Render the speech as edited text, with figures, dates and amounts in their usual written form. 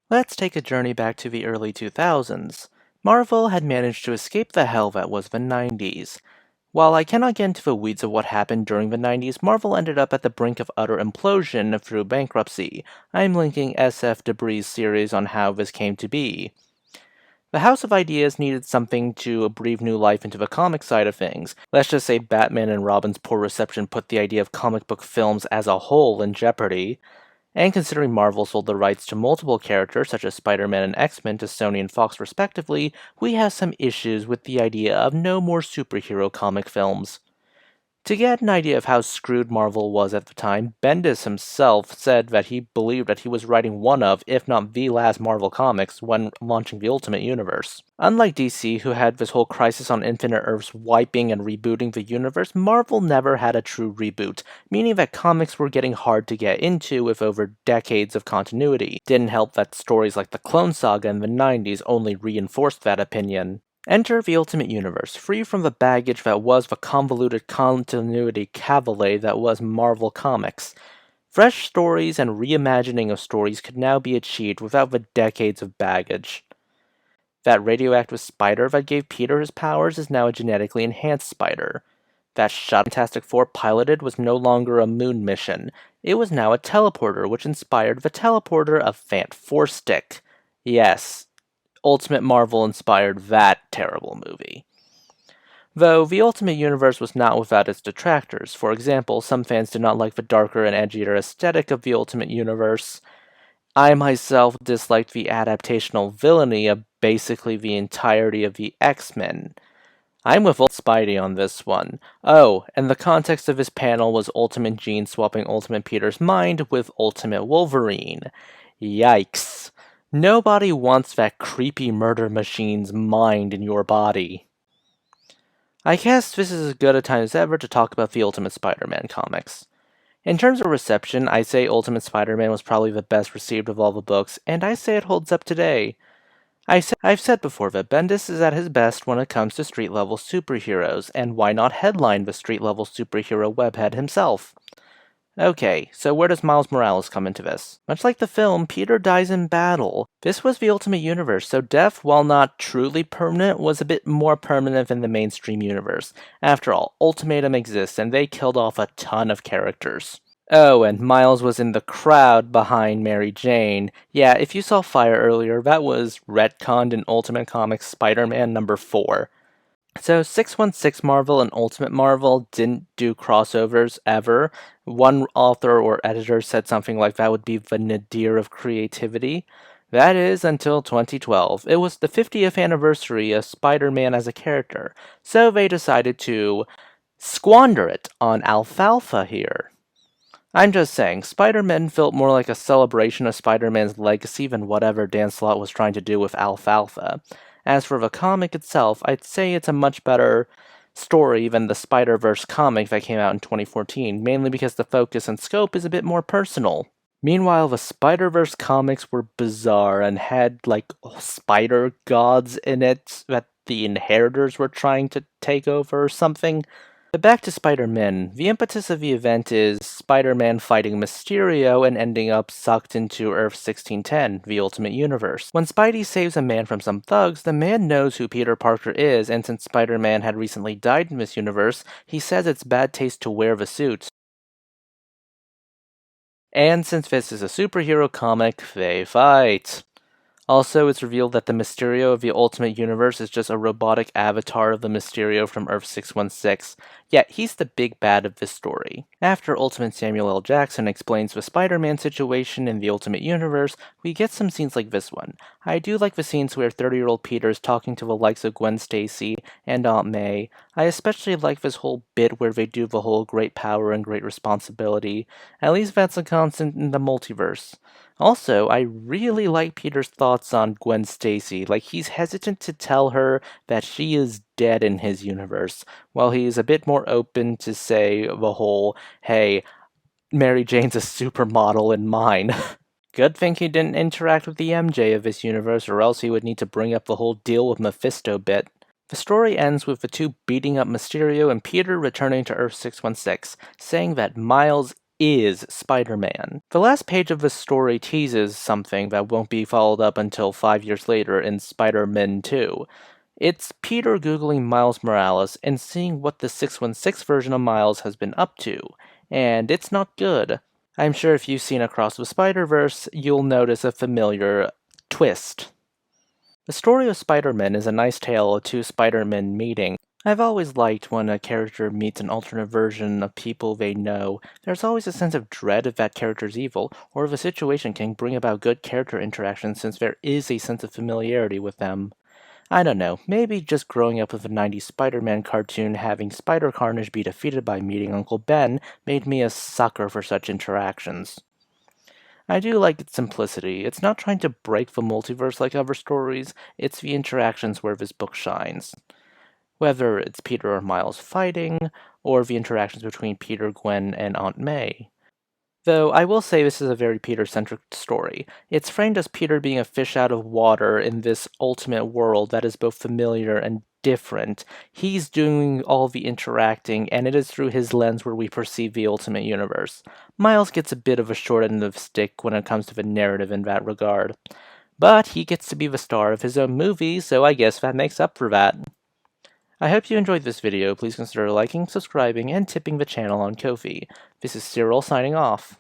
Let's take a journey back to the early 2000s. Marvel had managed to escape the hell that was the 90s. While I cannot get into the weeds of what happened during the 90s, Marvel ended up at the brink of utter implosion through bankruptcy. I'm linking sfdebris' series on how this came to be. The House of Ideas needed something to breathe new life into the comic side of things. Let's just say Batman and Robin's poor reception put the idea of comic book films as a whole in jeopardy. And considering Marvel sold the rights to multiple characters such as Spider-Man and X-Men to Sony and Fox respectively, we have some issues with the idea of no more superhero comic films. To get an idea of how screwed Marvel was at the time, Bendis himself said that he believed that he was writing one of, if not the last Marvel comics when launching the Ultimate Universe. Unlike DC, who had this whole Crisis on Infinite Earths wiping and rebooting the universe, Marvel never had a true reboot, meaning that comics were getting hard to get into with over decades of continuity. Didn't help that stories like the Clone Saga in the 90s only reinforced that opinion. Enter the Ultimate Universe, free from the baggage that was the convoluted continuity cavalry that was Marvel Comics. Fresh stories and reimagining of stories could now be achieved without the decades of baggage. That radioactive spider that gave Peter his powers is now a genetically enhanced spider. That shot Fantastic Four piloted was no longer a moon mission. It was now a teleporter, which inspired the teleporter of Fant Four Stick. Yes, Ultimate Marvel inspired that terrible movie. Though the Ultimate Universe was not without its detractors. For example, some fans did not like the darker and edgier aesthetic of the Ultimate Universe. I myself disliked the adaptational villainy of basically the entirety of the X-Men. I'm with Old Spidey on this one. Oh, and the context of his panel was Ultimate Jean swapping Ultimate Peter's mind with Ultimate Wolverine. Yikes. Nobody wants that creepy murder machine's mind in your body. I guess this is as good a time as ever to talk about the Ultimate Spider-Man comics. In terms of reception, I say Ultimate Spider-Man was probably the best received of all the books, and I say it holds up today. I've said before that Bendis is at his best when it comes to street-level superheroes, and why not headline the street-level superhero webhead himself? Okay, so where does Miles Morales come into this? Much like the film, Peter dies in battle. This was the Ultimate Universe, so death, while not truly permanent, was a bit more permanent than the mainstream universe. After all, Ultimatum exists, and they killed off a ton of characters. Oh, and Miles was in the crowd behind Mary Jane. Yeah, if you saw Fire earlier, that was retconned in Ultimate Comics Spider-Man number 4. So 616 Marvel and Ultimate Marvel didn't do crossovers ever. One author or editor said something like that would be the nadir of creativity. That is until 2012. It was the 50th anniversary of Spider-Man as a character, so they decided to squander it on Alfalfa here. I'm just saying, Spider-Man felt more like a celebration of Spider-Man's legacy than whatever Dan Slott was trying to do with Alfalfa. As for the comic itself, I'd say it's a much better story than the Spider-Verse comic that came out in 2014, mainly because the focus and scope is a bit more personal. Meanwhile, the Spider-Verse comics were bizarre and had, like, spider gods in it that the Inheritors were trying to take over or something. But back to Spider-Man. The impetus of the event is Spider-Man fighting Mysterio and ending up sucked into Earth 1610, the Ultimate Universe. When Spidey saves a man from some thugs, the man knows who Peter Parker is, and since Spider-Man had recently died in this universe, he says it's bad taste to wear the suit. And since this is a superhero comic, they fight. Also, it's revealed that the Mysterio of the Ultimate Universe is just a robotic avatar of the Mysterio from Earth 616, yet he's the big bad of this story. After Ultimate Samuel L. Jackson explains the Spider-Man situation in the Ultimate Universe, we get some scenes like this one. I do like the scenes where 30-year-old Peter is talking to the likes of Gwen Stacy and Aunt May. I especially like this whole bit where they do the whole great power and great responsibility. At least that's a constant in the multiverse. Also, I really like Peter's thoughts on Gwen Stacy. Like, he's hesitant to tell her that she is dead in his universe, while he's a bit more open to say the whole, hey, Mary Jane's a supermodel in mine. Good thing he didn't interact with the MJ of this universe, or else he would need to bring up the whole deal with Mephisto bit. The story ends with the two beating up Mysterio and Peter returning to Earth 616, saying that Miles is Spider-Man. The last page of the story teases something that won't be followed up until 5 years later in Spider-Man 2. It's Peter Googling Miles Morales and seeing what the 616 version of Miles has been up to, and it's not good. I'm sure if you've seen Across the Spider-Verse, you'll notice a familiar twist. The story of Spider-Man is a nice tale of two Spider-Men meeting. I've always liked when a character meets an alternate version of people they know. There's always a sense of dread if that character's evil, or if a situation can bring about good character interaction since there is a sense of familiarity with them. I don't know, maybe just growing up with a 90s Spider-Man cartoon having Spider Carnage be defeated by meeting Uncle Ben made me a sucker for such interactions. I do like its simplicity. It's not trying to break the multiverse like other stories, it's the interactions where this book shines. Whether it's Peter or Miles fighting, or the interactions between Peter, Gwen, and Aunt May. Though I will say this is a very Peter-centric story. It's framed as Peter being a fish out of water in this ultimate world that is both familiar and different. He's doing all the interacting, and it is through his lens where we perceive the ultimate universe. Miles gets a bit of a short end of the stick when it comes to the narrative in that regard. But he gets to be the star of his own movie, so I guess that makes up for that. I hope you enjoyed this video. Please consider liking, subscribing, and tipping the channel on Ko-fi. This is Cyril signing off.